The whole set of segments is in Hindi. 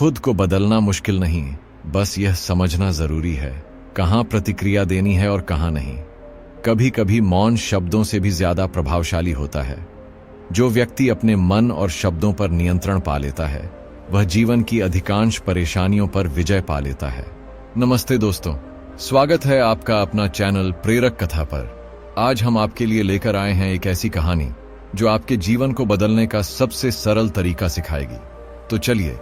खुद को बदलना मुश्किल नहीं, बस यह समझना जरूरी है कहाँ प्रतिक्रिया देनी है और कहाँ नहीं। कभी कभी मौन शब्दों से भी ज्यादा प्रभावशाली होता है। जो व्यक्ति अपने मन और शब्दों पर नियंत्रण पा लेता है वह जीवन की अधिकांश परेशानियों पर विजय पा लेता है। नमस्ते दोस्तों, स्वागत है आपका अपना चैनल प्रेरक कथा पर। आज हम आपके लिए लेकर आए हैं एक ऐसी कहानी जो आपके जीवन को बदलने का सबसे सरल तरीका सिखाएगी। तो चलिए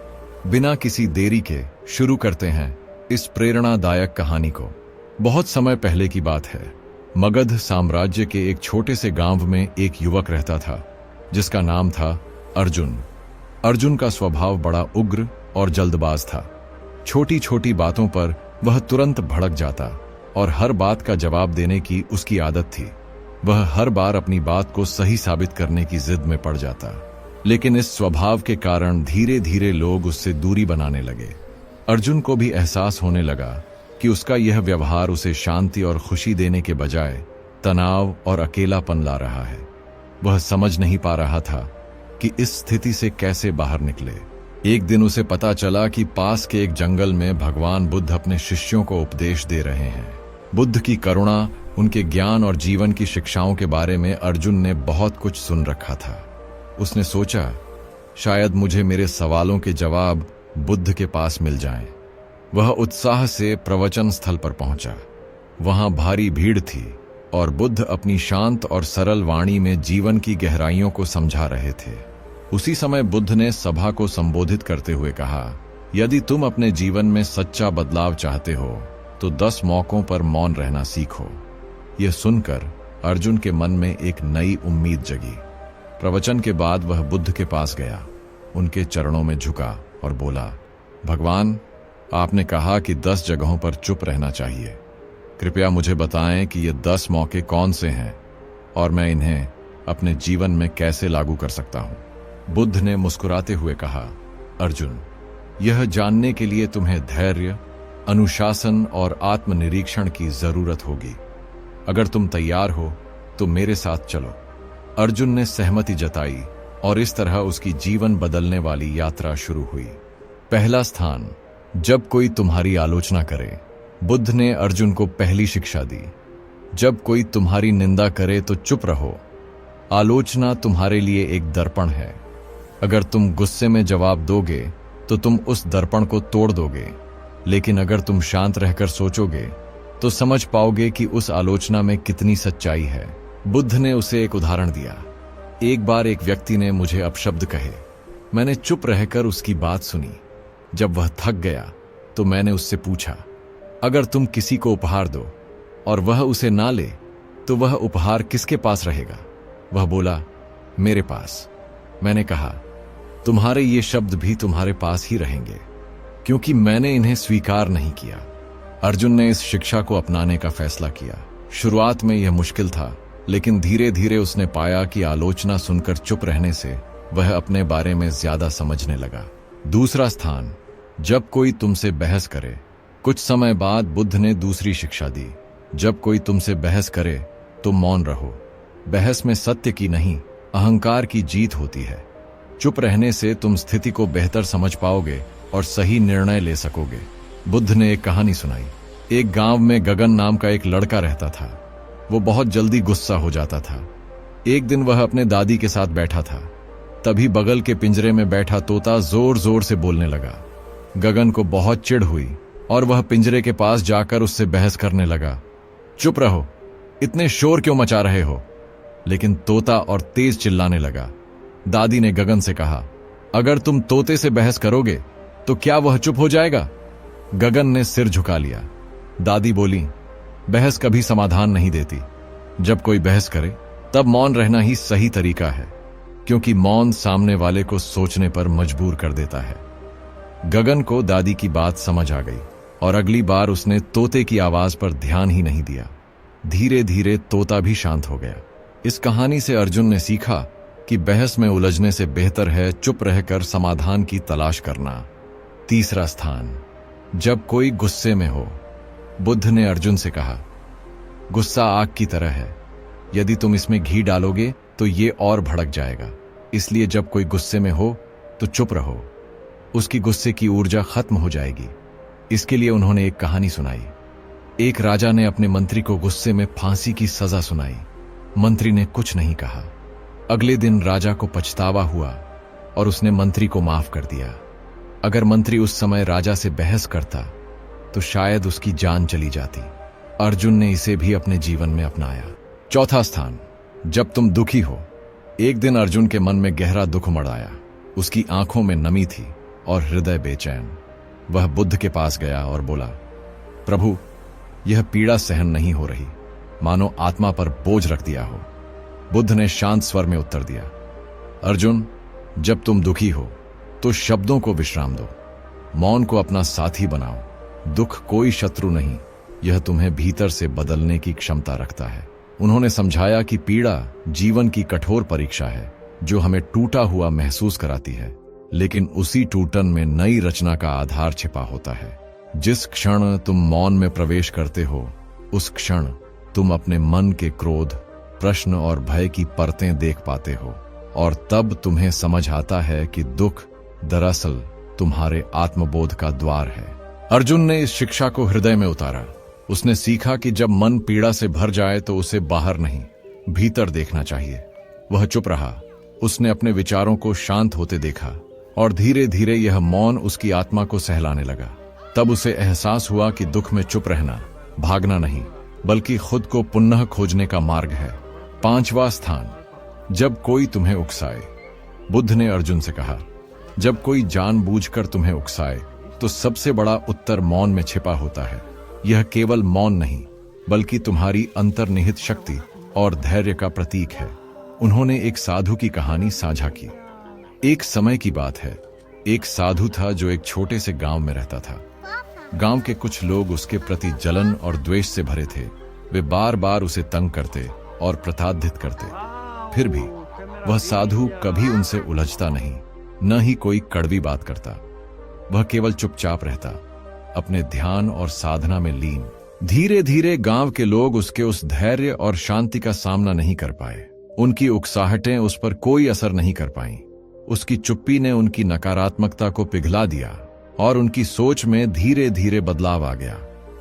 बिना किसी देरी के शुरू करते हैं इस प्रेरणादायक कहानी को। बहुत समय पहले की बात है। मगध साम्राज्य के एक छोटे से गांव में एक युवक रहता था जिसका नाम था अर्जुन। अर्जुन का स्वभाव बड़ा उग्र और जल्दबाज था। छोटी छोटी बातों पर वह तुरंत भड़क जाता और हर बात का जवाब देने की उसकी आदत थी। वह हर बार अपनी बात को सही साबित करने की जिद में पड़ जाता, लेकिन इस स्वभाव के कारण धीरे धीरे लोग उससे दूरी बनाने लगे। अर्जुन को भी एहसास होने लगा कि उसका यह व्यवहार उसे शांति और खुशी देने के बजाय तनाव और अकेलापन ला रहा है। वह समझ नहीं पा रहा था कि इस स्थिति से कैसे बाहर निकले। एक दिन उसे पता चला कि पास के एक जंगल में भगवान बुद्ध अपने शिष्यों को उपदेश दे रहे हैं। बुद्ध की करुणा, उनके ज्ञान और जीवन की शिक्षाओं के बारे में अर्जुन ने बहुत कुछ सुन रखा था। उसने सोचा, शायद मुझे मेरे सवालों के जवाब बुद्ध के पास मिल जाएं। वह उत्साह से प्रवचन स्थल पर पहुंचा। वहां भारी भीड़ थी और बुद्ध अपनी शांत और सरल वाणी में जीवन की गहराइयों को समझा रहे थे। उसी समय बुद्ध ने सभा को संबोधित करते हुए कहा, यदि तुम अपने जीवन में सच्चा बदलाव चाहते हो तो 10 मौकों पर मौन रहना सीखो। यह सुनकर अर्जुन के मन में एक नई उम्मीद जगी। प्रवचन के बाद वह बुद्ध के पास गया, उनके चरणों में झुका और बोला, भगवान, आपने कहा कि 10 जगहों पर चुप रहना चाहिए। कृपया मुझे बताएं कि ये 10 मौके कौन से हैं और मैं इन्हें अपने जीवन में कैसे लागू कर सकता हूं। बुद्ध ने मुस्कुराते हुए कहा, अर्जुन, यह जानने के लिए तुम्हें धैर्य, अनुशासन और आत्मनिरीक्षण की जरूरत होगी। अगर तुम तैयार हो तो मेरे साथ चलो। अर्जुन ने सहमति जताई और इस तरह उसकी जीवन बदलने वाली यात्रा शुरू हुई। पहला स्थान, जब कोई तुम्हारी आलोचना करे। बुद्ध ने अर्जुन को पहली शिक्षा दी। जब कोई तुम्हारी निंदा करे तो चुप रहो। आलोचना तुम्हारे लिए एक दर्पण है। अगर तुम गुस्से में जवाब दोगे तो तुम उस दर्पण को तोड़ दोगे, लेकिन अगर तुम शांत रहकर सोचोगे तो समझ पाओगे कि उस आलोचना में कितनी सच्चाई है। बुद्ध ने उसे एक उदाहरण दिया। एक बार एक व्यक्ति ने मुझे अपशब्द कहे। मैंने चुप रहकर उसकी बात सुनी। जब वह थक गया तो मैंने उससे पूछा, अगर तुम किसी को उपहार दो और वह उसे ना ले तो वह उपहार किसके पास रहेगा? वह बोला, मेरे पास। मैंने कहा, तुम्हारे ये शब्द भी तुम्हारे पास ही रहेंगे, क्योंकि मैंने इन्हें स्वीकार नहीं किया। अर्जुन ने इस शिक्षा को अपनाने का फैसला किया। शुरुआत में यह मुश्किल था, लेकिन धीरे धीरे उसने पाया कि आलोचना सुनकर चुप रहने से वह अपने बारे में ज्यादा समझने लगा। दूसरा स्थान, जब कोई तुमसे बहस करे। कुछ समय बाद बुद्ध ने दूसरी शिक्षा दी। जब कोई तुमसे बहस करे तो मौन रहो। बहस में सत्य की नहीं, अहंकार की जीत होती है। चुप रहने से तुम स्थिति को बेहतर समझ पाओगे और सही निर्णय ले सकोगे। बुद्ध ने एक कहानी सुनाई। एक गांव में गगन नाम का एक लड़का रहता था। वो बहुत जल्दी गुस्सा हो जाता था। एक दिन वह अपने दादी के साथ बैठा था। तभी बगल के पिंजरे में बैठा तोता जोर जोर से बोलने लगा। गगन को बहुत चिढ़ हुई और वह पिंजरे के पास जाकर उससे बहस करने लगा। चुप रहो, इतने शोर क्यों मचा रहे हो? लेकिन तोता और तेज चिल्लाने लगा। दादी ने गगन से कहा, अगर तुम तोते से बहस करोगे तो क्या वह चुप हो जाएगा? गगन ने सिर झुका लिया। दादी बोली, बहस कभी समाधान नहीं देती। जब कोई बहस करे तब मौन रहना ही सही तरीका है, क्योंकि मौन सामने वाले को सोचने पर मजबूर कर देता है। गगन को दादी की बात समझ आ गई और अगली बार उसने तोते की आवाज पर ध्यान ही नहीं दिया। धीरे धीरे तोता भी शांत हो गया। इस कहानी से अर्जुन ने सीखा कि बहस में उलझने से बेहतर है चुप रहकर समाधान की तलाश करना। तीसरा स्थान, जब कोई गुस्से में हो। बुद्ध ने अर्जुन से कहा, गुस्सा आग की तरह है। यदि तुम इसमें घी डालोगे तो ये और भड़क जाएगा। इसलिए जब कोई गुस्से में हो तो चुप रहो। उसकी गुस्से की ऊर्जा खत्म हो जाएगी। इसके लिए उन्होंने एक कहानी सुनाई। एक राजा ने अपने मंत्री को गुस्से में फांसी की सजा सुनाई। मंत्री ने कुछ नहीं कहा। अगले दिन राजा को पछतावा हुआ और उसने मंत्री को माफ कर दिया। अगर मंत्री उस समय राजा से बहस करता तो शायद उसकी जान चली जाती। अर्जुन ने इसे भी अपने जीवन में अपनाया। चौथा स्थान, जब तुम दुखी हो। एक दिन अर्जुन के मन में गहरा दुख उमड़ आया। उसकी आंखों में नमी थी और हृदय बेचैन। वह बुद्ध के पास गया और बोला, प्रभु, यह पीड़ा सहन नहीं हो रही, मानो आत्मा पर बोझ रख दिया हो। बुद्ध ने शांत स्वर में उत्तर दिया, अर्जुन, जब तुम दुखी हो तो शब्दों को विश्राम दो, मौन को अपना साथी बनाओ। दुख कोई शत्रु नहीं, यह तुम्हें भीतर से बदलने की क्षमता रखता है। उन्होंने समझाया कि पीड़ा जीवन की कठोर परीक्षा है जो हमें टूटा हुआ महसूस कराती है, लेकिन उसी टूटन में नई रचना का आधार छिपा होता है। जिस क्षण तुम मौन में प्रवेश करते हो, उस क्षण तुम अपने मन के क्रोध, प्रश्न और भय की परतें देख पाते हो, और तब तुम्हें समझ आता है कि दुख दरअसल तुम्हारे आत्मबोध का द्वार है। अर्जुन ने इस शिक्षा को हृदय में उतारा। उसने सीखा कि जब मन पीड़ा से भर जाए तो उसे बाहर नहीं, भीतर देखना चाहिए। वह चुप रहा। उसने अपने विचारों को शांत होते देखा और धीरे धीरे यह मौन उसकी आत्मा को सहलाने लगा। तब उसे एहसास हुआ कि दुख में चुप रहना भागना नहीं, बल्कि खुद को पुनः खोजने का मार्ग है। पांचवा स्थान, जब कोई तुम्हें उकसाए। बुद्ध ने अर्जुन से कहा, जब कोई जानबूझकर तुम्हें उकसाए तो सबसे बड़ा उत्तर मौन में छिपा होता है। यह केवल मौन नहीं, बल्कि तुम्हारी अंतर्निहित शक्ति और धैर्य का प्रतीक है। उन्होंने एक साधु की कहानी साझा की। एक समय की बात है, एक साधु था जो एक छोटे से गांव में रहता था। गांव के कुछ लोग उसके प्रति जलन और द्वेष से भरे थे। वे बार बार उसे तंग करते और प्रताड़ित करते। फिर भी वह साधु कभी उनसे उलझता नहीं, न ही कोई कड़वी बात करता। वह केवल चुपचाप रहता, अपने ध्यान और साधना में लीन। धीरे धीरे गांव के लोग उसके उस धैर्य और शांति का सामना नहीं कर पाए। उनकी उकसाहटें उस पर कोई असर नहीं कर पाईं। उसकी चुप्पी ने उनकी नकारात्मकता को पिघला दिया और उनकी सोच में धीरे धीरे बदलाव आ गया।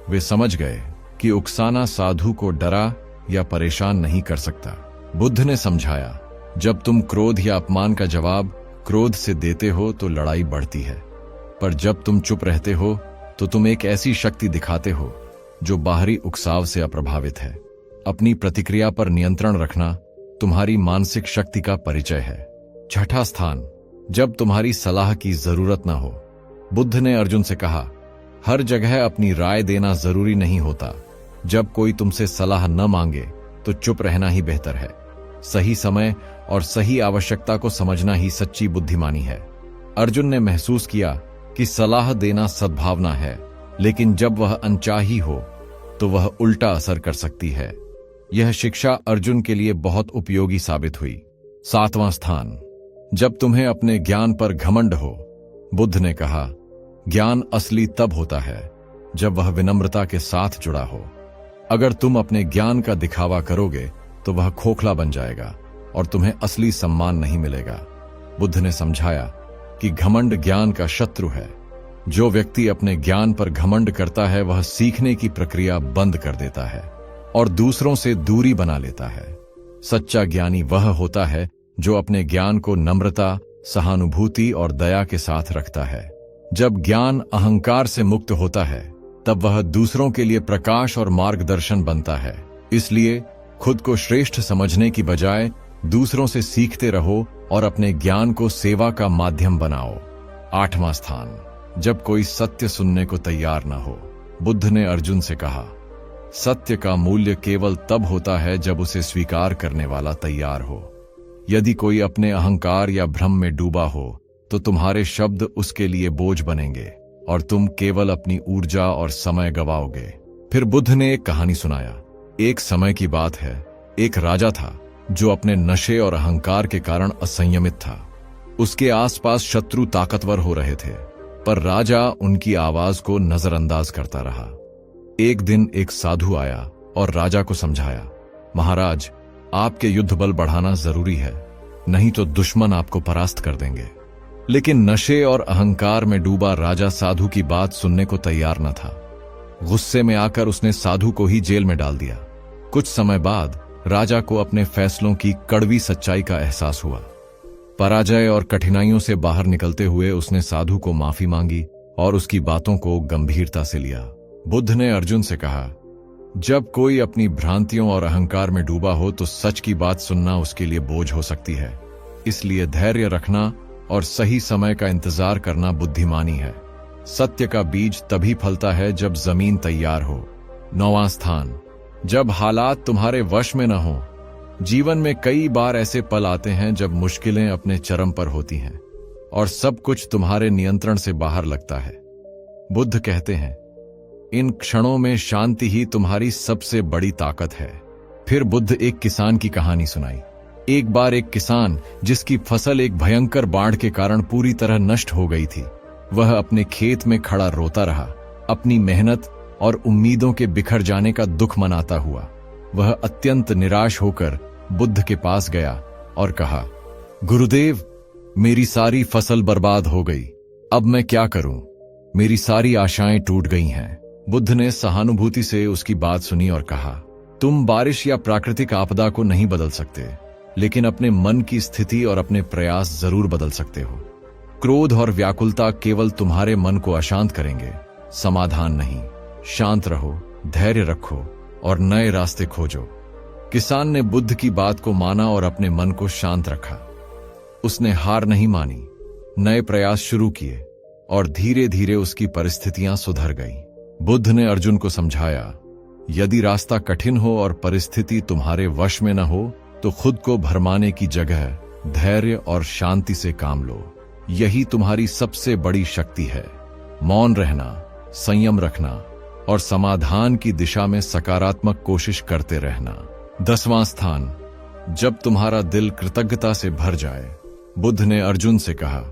वे समझ गए कि उकसाना साधु को डरा या परेशान नहीं कर सकता। बुद्ध ने समझाया, जब तुम क्रोध या अपमान का जवाब क्रोध से देते हो तो लड़ाई बढ़ती है, पर जब तुम चुप रहते हो तो तुम एक ऐसी शक्ति दिखाते हो जो बाहरी उकसाव से अप्रभावित है। अपनी प्रतिक्रिया पर नियंत्रण रखना तुम्हारी मानसिक शक्ति का परिचय है। छठा स्थान, जब तुम्हारी सलाह की जरूरत न हो। बुद्ध ने अर्जुन से कहा, हर जगह अपनी राय देना जरूरी नहीं होता। जब कोई तुमसे सलाह न मांगे तो चुप रहना ही बेहतर है। सही समय और सही आवश्यकता को समझना ही सच्ची बुद्धिमानी है। अर्जुन ने महसूस किया कि सलाह देना सद्भावना है, लेकिन जब वह अनचाही हो तो वह उल्टा असर कर सकती है। यह शिक्षा अर्जुन के लिए बहुत उपयोगी साबित हुई। सातवां स्थान, जब तुम्हें अपने ज्ञान पर घमंड हो। बुद्ध ने कहा, ज्ञान असली तब होता है जब वह विनम्रता के साथ जुड़ा हो। अगर तुम अपने ज्ञान का दिखावा करोगे तो वह खोखला बन जाएगा और तुम्हें असली सम्मान नहीं मिलेगा। बुद्ध ने समझाया कि घमंड ज्ञान का शत्रु है। जो व्यक्ति अपने ज्ञान पर घमंड करता है वह सीखने की प्रक्रिया बंद कर देता है और दूसरों से दूरी बना लेता है। सच्चा ज्ञानी वह होता है जो अपने ज्ञान को नम्रता, सहानुभूति और दया के साथ रखता है। जब ज्ञान अहंकार से मुक्त होता है तब वह दूसरों के लिए प्रकाश और मार्गदर्शन बनता है। इसलिए खुद को श्रेष्ठ समझने की बजाय दूसरों से सीखते रहो और अपने ज्ञान को सेवा का माध्यम बनाओ। आठवां स्थान, जब कोई सत्य सुनने को तैयार न हो। बुद्ध ने अर्जुन से कहा, सत्य का मूल्य केवल तब होता है जब उसे स्वीकार करने वाला तैयार हो। यदि कोई अपने अहंकार या भ्रम में डूबा हो तो तुम्हारे शब्द उसके लिए बोझ बनेंगे और तुम केवल अपनी ऊर्जा और समय गवाओगे। फिर बुद्ध ने एक कहानी सुनाया। एक समय की बात है, एक राजा था जो अपने नशे और अहंकार के कारण असंयमित था। उसके आसपास शत्रु ताकतवर हो रहे थे, पर राजा उनकी आवाज को नजरअंदाज करता रहा। एक दिन एक साधु आया और राजा को समझाया, महाराज, आपके युद्ध बल बढ़ाना जरूरी है, नहीं तो दुश्मन आपको परास्त कर देंगे। लेकिन नशे और अहंकार में डूबा राजा साधु की बात सुनने को तैयार न था। गुस्से में आकर उसने साधु को ही जेल में डाल दिया। कुछ समय बाद राजा को अपने फैसलों की कड़वी सच्चाई का एहसास हुआ। पराजय और कठिनाइयों से बाहर निकलते हुए उसने साधु को माफी मांगी और उसकी बातों को गंभीरता से लिया। बुद्ध ने अर्जुन से कहा, जब कोई अपनी भ्रांतियों और अहंकार में डूबा हो तो सच की बात सुनना उसके लिए बोझ हो सकती है। इसलिए धैर्य रखना और सही समय का इंतजार करना बुद्धिमानी है। सत्य का बीज तभी फलता है जब जमीन तैयार हो। 9वां स्थान, जब हालात तुम्हारे वश में न हो। जीवन में कई बार ऐसे पल आते हैं जब मुश्किलें अपने चरम पर होती हैं और सब कुछ तुम्हारे नियंत्रण से बाहर लगता है। बुद्ध कहते हैं, इन क्षणों में शांति ही तुम्हारी सबसे बड़ी ताकत है। फिर बुद्ध एक किसान की कहानी सुनाई। एक बार एक किसान, जिसकी फसल एक भयंकर बाढ़ के कारण पूरी तरह नष्ट हो गई थी, वह अपने खेत में खड़ा रोता रहा, अपनी मेहनत और उम्मीदों के बिखर जाने का दुख मनाता हुआ। वह अत्यंत निराश होकर बुद्ध के पास गया और कहा, गुरुदेव, मेरी सारी फसल बर्बाद हो गई, अब मैं क्या करूं? मेरी सारी आशाएं टूट गई हैं। बुद्ध ने सहानुभूति से उसकी बात सुनी और कहा, तुम बारिश या प्राकृतिक आपदा को नहीं बदल सकते, लेकिन अपने मन की स्थिति और अपने प्रयास जरूर बदल सकते हो। क्रोध और व्याकुलता केवल तुम्हारे मन को अशांत करेंगे, समाधान नहीं। शांत रहो, धैर्य रखो और नए रास्ते खोजो। किसान ने बुद्ध की बात को माना और अपने मन को शांत रखा। उसने हार नहीं मानी, नए प्रयास शुरू किए और धीरे धीरे उसकी परिस्थितियां सुधर गईं। बुद्ध ने अर्जुन को समझाया, यदि रास्ता कठिन हो और परिस्थिति तुम्हारे वश में न हो तो खुद को भरमाने की जगह धैर्य और शांति से काम लो। यही तुम्हारी सबसे बड़ी शक्ति है। मौन रहना, संयम रखना और समाधान की दिशा में सकारात्मक कोशिश करते रहना। 10वां स्थान, जब तुम्हारा दिल कृतज्ञता से भर जाए। बुद्ध ने अर्जुन से कहा,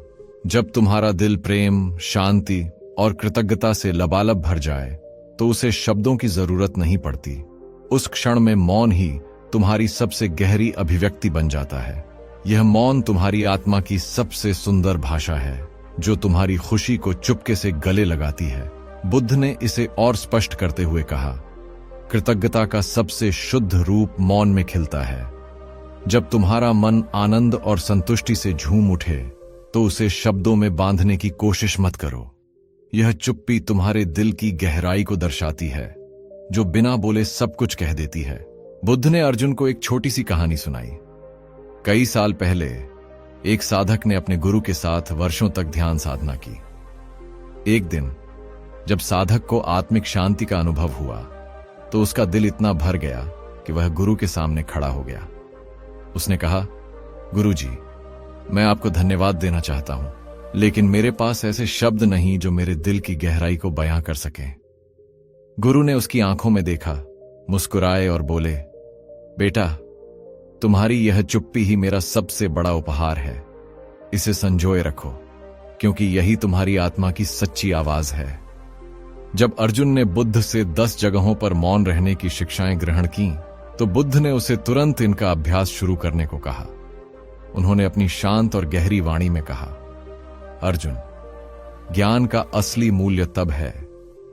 जब तुम्हारा दिल प्रेम, शांति और कृतज्ञता से लबालब भर जाए तो उसे शब्दों की जरूरत नहीं पड़ती। उस क्षण में मौन ही तुम्हारी सबसे गहरी अभिव्यक्ति बन जाता है। यह मौन तुम्हारी आत्मा की सबसे सुंदर भाषा है, जो तुम्हारी खुशी को चुपके से गले लगाती है। बुद्ध ने इसे और स्पष्ट करते हुए कहा, कृतज्ञता का सबसे शुद्ध रूप मौन में खिलता है। जब तुम्हारा मन आनंद और संतुष्टि से झूम उठे तो उसे शब्दों में बांधने की कोशिश मत करो। यह चुप्पी तुम्हारे दिल की गहराई को दर्शाती है, जो बिना बोले सब कुछ कह देती है। बुद्ध ने अर्जुन को एक छोटी सी कहानी सुनाई। कई साल पहले एक साधक ने अपने गुरु के साथ वर्षों तक ध्यान साधना की। एक दिन जब साधक को आत्मिक शांति का अनुभव हुआ तो उसका दिल इतना भर गया कि वह गुरु के सामने खड़ा हो गया। उसने कहा, गुरुजी, मैं आपको धन्यवाद देना चाहता हूं, लेकिन मेरे पास ऐसे शब्द नहीं जो मेरे दिल की गहराई को बयां कर सकें। गुरु ने उसकी आंखों में देखा, मुस्कुराए और बोले, बेटा, तुम्हारी यह चुप्पी ही मेरा सबसे बड़ा उपहार है। इसे संजोए रखो, क्योंकि यही तुम्हारी आत्मा की सच्ची आवाज है। जब अर्जुन ने बुद्ध से 10 जगहों पर मौन रहने की शिक्षाएं ग्रहण की तो बुद्ध ने उसे तुरंत इनका अभ्यास शुरू करने को कहा। उन्होंने अपनी शांत और गहरी वाणी में कहा, अर्जुन, ज्ञान का असली मूल्य तब है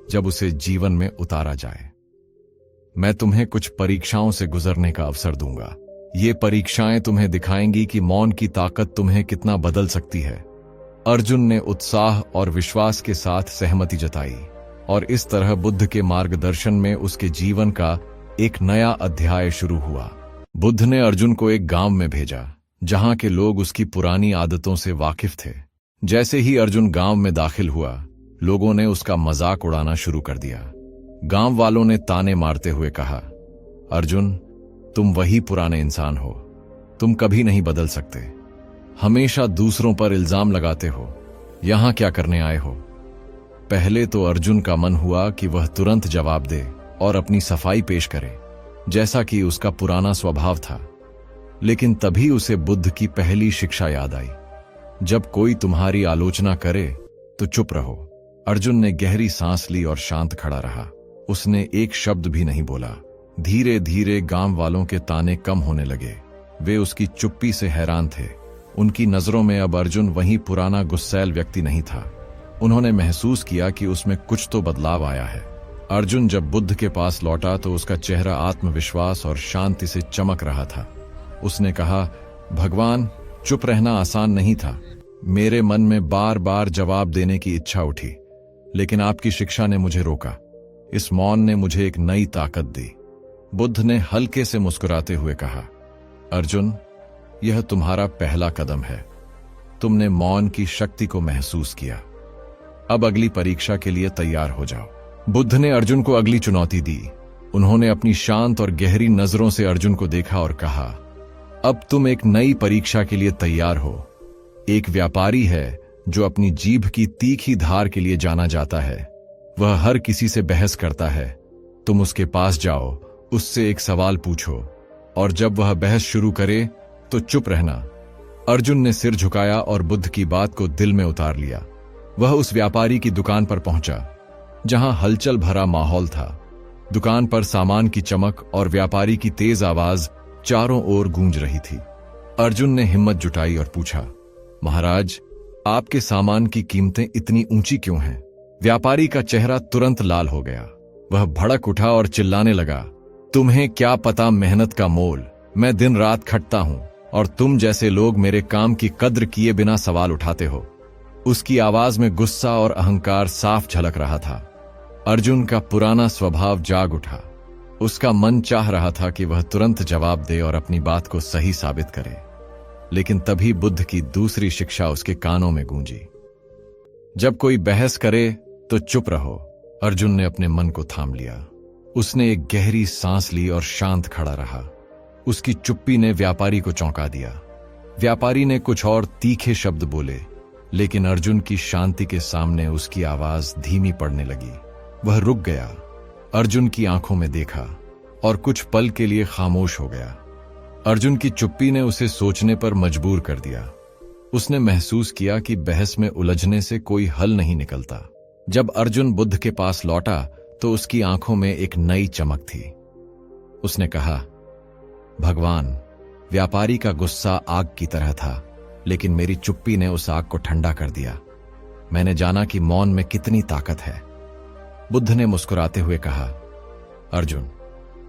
जब उसे जीवन में उतारा जाए। मैं तुम्हें कुछ परीक्षाओं से गुजरने का अवसर दूंगा। ये परीक्षाएं तुम्हें दिखाएंगी कि मौन की ताकत तुम्हें कितना बदल सकती है। अर्जुन ने उत्साह और विश्वास के साथ सहमति जताई और इस तरह बुद्ध के मार्गदर्शन में उसके जीवन का एक नया अध्याय शुरू हुआ। बुद्ध ने अर्जुन को एक गांव में भेजा जहां के लोग उसकी पुरानी आदतों से वाकिफ थे। जैसे ही अर्जुन गांव में दाखिल हुआ, लोगों ने उसका मजाक उड़ाना शुरू कर दिया। गांव वालों ने ताने मारते हुए कहा, अर्जुन, तुम वही पुराने इंसान हो, तुम कभी नहीं बदल सकते, हमेशा दूसरों पर इल्जाम लगाते हो, यहां क्या करने आए हो? पहले तो अर्जुन का मन हुआ कि वह तुरंत जवाब दे और अपनी सफाई पेश करे, जैसा कि उसका पुराना स्वभाव था। लेकिन तभी उसे बुद्ध की पहली शिक्षा याद आई, जब कोई तुम्हारी आलोचना करे तो चुप रहो। अर्जुन ने गहरी सांस ली और शांत खड़ा रहा। उसने एक शब्द भी नहीं बोला। धीरे धीरे गांव वालों के ताने कम होने लगे। वे उसकी चुप्पी से हैरान थे। उनकी नजरों में अब अर्जुन वही पुराना गुस्सैल व्यक्ति नहीं था। उन्होंने महसूस किया कि उसमें कुछ तो बदलाव आया है। अर्जुन जब बुद्ध के पास लौटा तो उसका चेहरा आत्मविश्वास और शांति से चमक रहा था। उसने कहा, भगवान, चुप रहना आसान नहीं था। मेरे मन में बार बार जवाब देने की इच्छा उठी, लेकिन आपकी शिक्षा ने मुझे रोका। इस मौन ने मुझे एक नई ताकत दी। बुद्ध ने हल्के से मुस्कुराते हुए कहा, अर्जुन, यह तुम्हारा पहला कदम है। तुमने मौन की शक्ति को महसूस किया। अब अगली परीक्षा के लिए तैयार हो जाओ। बुद्ध ने अर्जुन को अगली चुनौती दी। उन्होंने अपनी शांत और गहरी नजरों से अर्जुन को देखा और कहा, अब तुम एक नई परीक्षा के लिए तैयार हो। एक व्यापारी है जो अपनी जीभ की तीखी धार के लिए जाना जाता है। वह हर किसी से बहस करता है। तुम उसके पास जाओ, उससे एक सवाल पूछो, और जब वह बहस शुरू करे तो चुप रहना। अर्जुन ने सिर झुकाया और बुद्ध की बात को दिल में उतार लिया। वह उस व्यापारी की दुकान पर पहुंचा, जहां हलचल भरा माहौल था। दुकान पर सामान की चमक और व्यापारी की तेज आवाज चारों ओर गूंज रही थी। अर्जुन ने हिम्मत जुटाई और पूछा, महाराज, आपके सामान की कीमतें इतनी ऊंची क्यों हैं? व्यापारी का चेहरा तुरंत लाल हो गया। वह भड़क उठा और चिल्लाने लगा, तुम्हें क्या पता मेहनत का मोल? मैं दिन रात खटता हूं और तुम जैसे लोग मेरे काम की कद्र किए बिना सवाल उठाते हो। उसकी आवाज में गुस्सा और अहंकार साफ झलक रहा था। अर्जुन का पुराना स्वभाव जाग उठा। उसका मन चाह रहा था कि वह तुरंत जवाब दे और अपनी बात को सही साबित करे, लेकिन तभी बुद्ध की दूसरी शिक्षा उसके कानों में गूंजी, जब कोई बहस करे तो चुप रहो। अर्जुन ने अपने मन को थाम लिया। उसने एक गहरी सांस ली और शांत खड़ा रहा। उसकी चुप्पी ने व्यापारी को चौंका दिया। व्यापारी ने कुछ और तीखे शब्द बोले, लेकिन अर्जुन की शांति के सामने उसकी आवाज धीमी पड़ने लगी। वह रुक गया, अर्जुन की आंखों में देखा और कुछ पल के लिए खामोश हो गया। अर्जुन की चुप्पी ने उसे सोचने पर मजबूर कर दिया। उसने महसूस किया कि बहस में उलझने से कोई हल नहीं निकलता। जब अर्जुन बुद्ध के पास लौटा तो उसकी आंखों में एक नई चमक थी। उसने कहा, भगवान, व्यापारी का गुस्सा आग की तरह था, लेकिन मेरी चुप्पी ने उस आग को ठंडा कर दिया। मैंने जाना कि मौन में कितनी ताकत है। बुद्ध ने मुस्कुराते हुए कहा, अर्जुन,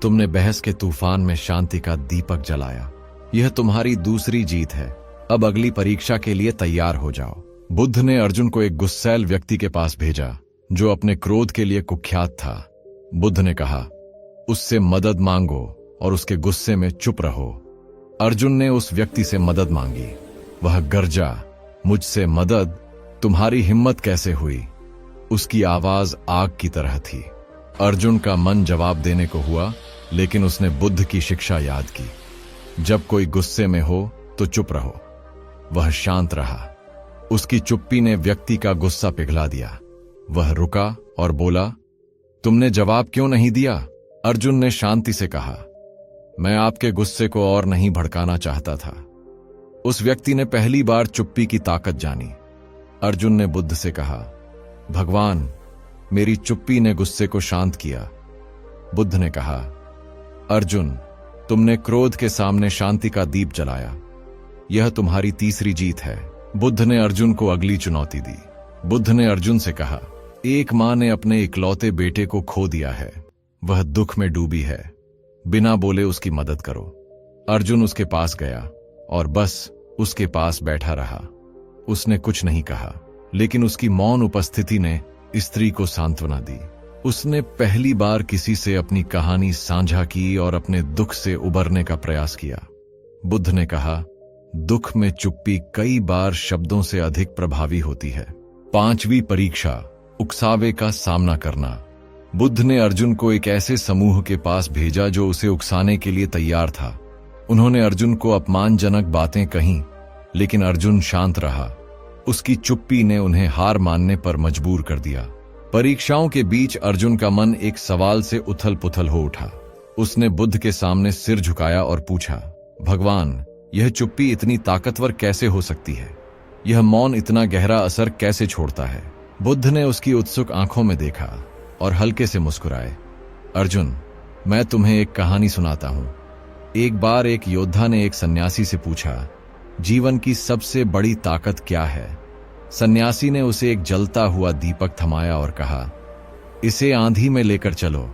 तुमने बहस के तूफान में शांति का दीपक जलाया। यह तुम्हारी दूसरी जीत है। अब अगली परीक्षा के लिए तैयार हो जाओ। बुद्ध ने अर्जुन को एक गुस्सैल व्यक्ति के पास भेजा, जो अपने क्रोध के लिए कुख्यात था। बुद्ध ने कहा, उससे मदद मांगो और उसके गुस्से में चुप रहो। अर्जुन ने उस व्यक्ति से मदद मांगी। वह गरजा, मुझसे मदद? तुम्हारी हिम्मत कैसे हुई? उसकी आवाज आग की तरह थी। अर्जुन का मन जवाब देने को हुआ, लेकिन उसने बुद्ध की शिक्षा याद की, जब कोई गुस्से में हो तो चुप रहो। वह शांत रहा। उसकी चुप्पी ने व्यक्ति का गुस्सा पिघला दिया। वह रुका और बोला, तुमने जवाब क्यों नहीं दिया? अर्जुन ने शांति से कहा, मैं आपके गुस्से को और नहीं भड़काना चाहता था। उस व्यक्ति ने पहली बार चुप्पी की ताकत जानी। अर्जुन ने बुद्ध से कहा, भगवान, मेरी चुप्पी ने गुस्से को शांत किया। बुद्ध ने कहा, अर्जुन, तुमने क्रोध के सामने शांति का दीप जलाया। यह तुम्हारी तीसरी जीत है। बुद्ध ने अर्जुन को अगली चुनौती दी। बुद्ध ने अर्जुन से कहा, एक मां ने अपने इकलौते बेटे को खो दिया है। वह दुख में डूबी है। बिना बोले उसकी मदद करो। अर्जुन उसके पास गया और बस उसके पास बैठा रहा। उसने कुछ नहीं कहा, लेकिन उसकी मौन उपस्थिति ने स्त्री को सांत्वना दी। उसने पहली बार किसी से अपनी कहानी साझा की और अपने दुख से उबरने का प्रयास किया। बुद्ध ने कहा, दुख में चुप्पी कई बार शब्दों से अधिक प्रभावी होती है। पांचवी परीक्षा, उकसावे का सामना करना। बुद्ध ने अर्जुन को एक ऐसे समूह के पास भेजा जो उसे उकसाने के लिए तैयार था। उन्होंने अर्जुन को अपमानजनक बातें कहीं, लेकिन अर्जुन शांत रहा। उसकी चुप्पी ने उन्हें हार मानने पर मजबूर कर दिया। परीक्षाओं के बीच अर्जुन का मन एक सवाल से उथल पुथल हो उठा। उसने बुद्ध के सामने सिर झुकाया और पूछा, भगवान, यह चुप्पी इतनी ताकतवर कैसे हो सकती है? यह मौन इतना गहरा असर कैसे छोड़ता है? बुद्ध ने उसकी उत्सुक आंखों में देखा और हल्के से मुस्कुराए। अर्जुन, मैं तुम्हें एक कहानी सुनाता हूं। एक बार एक योद्धा ने एक सन्यासी से पूछा, जीवन की सबसे बड़ी ताकत क्या है? सन्यासी ने उसे एक जलता हुआ दीपक थमाया और कहा, इसे आंधी में लेकर चलो।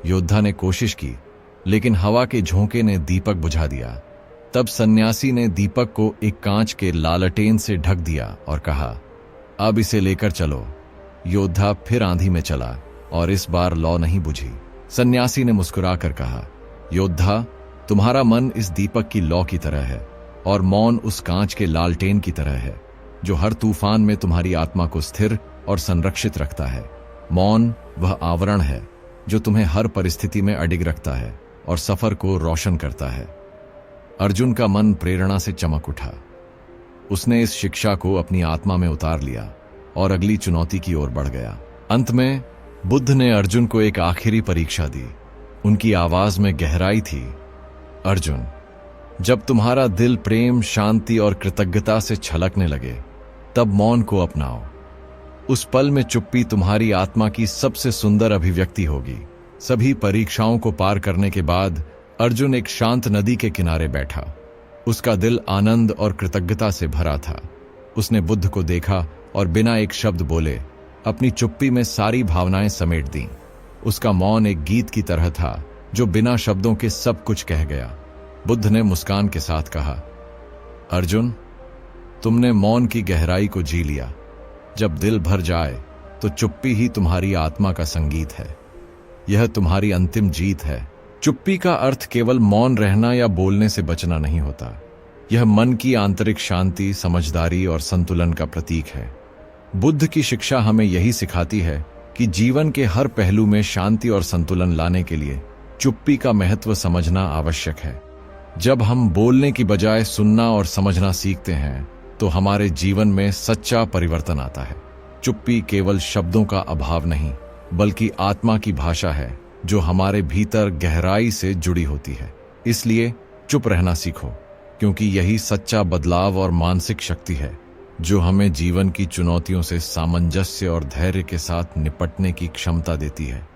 योद्धा ने कोशिश की, लेकिन हवा के झोंके ने दीपक बुझा दिया। तब सन्यासी ने दीपक को एक कांच के लालटेन से ढक दिया और कहा, अब इसे लेकर चलो। योद्धा फिर आंधी में चला और इस बार लौ नहीं बुझी। सन्यासी ने मुस्कुराकर कहा, योद्धा, तुम्हारा मन इस दीपक की लौ की तरह है और मौन उस कांच के लालटेन की तरह है, जो हर तूफान में तुम्हारी आत्मा को स्थिर और संरक्षित रखता है। मौन वह आवरण है जो तुम्हें हर परिस्थिति में अडिग रखता है और सफर को रोशन करता है। अर्जुन का मन प्रेरणा से चमक उठा। उसने इस शिक्षा को अपनी आत्मा में उतार लिया और अगली चुनौती की ओर बढ़ गया। अंत में बुद्ध ने अर्जुन को एक आखिरी परीक्षा दी। उनकी आवाज में गहराई थी, अर्जुन, जब तुम्हारा दिल प्रेम, शांति और कृतज्ञता से छलकने लगे, तब मौन को अपनाओ। उस पल में चुप्पी तुम्हारी आत्मा की सबसे सुंदर अभिव्यक्ति होगी। सभी परीक्षाओं को पार करने के बाद अर्जुन एक शांत नदी के किनारे बैठा। उसका दिल आनंद और कृतज्ञता से भरा था। उसने बुद्ध को देखा और बिना एक शब्द बोले अपनी चुप्पी में सारी भावनाएं समेट दी। उसका मौन एक गीत की तरह था जो बिना शब्दों के सब कुछ कह गया। बुद्ध ने मुस्कान के साथ कहा, अर्जुन, तुमने मौन की गहराई को जी लिया। जब दिल भर जाए तो चुप्पी ही तुम्हारी आत्मा का संगीत है। यह तुम्हारी अंतिम जीत है। चुप्पी का अर्थ केवल मौन रहना या बोलने से बचना नहीं होता। यह मन की आंतरिक शांति, समझदारी और संतुलन का प्रतीक है। बुद्ध की शिक्षा हमें यही सिखाती है कि जीवन के हर पहलू में शांति और संतुलन लाने के लिए चुप्पी का महत्व समझना आवश्यक है। जब हम बोलने की बजाय सुनना और समझना सीखते हैं, तो हमारे जीवन में सच्चा परिवर्तन आता है। चुप्पी केवल शब्दों का अभाव नहीं, बल्कि आत्मा की भाषा है जो हमारे भीतर गहराई से जुड़ी होती है। इसलिए चुप रहना सीखो, क्योंकि यही सच्चा बदलाव और मानसिक शक्ति है जो हमें जीवन की चुनौतियों से सामंजस्य और धैर्य के साथ निपटने की क्षमता देती है।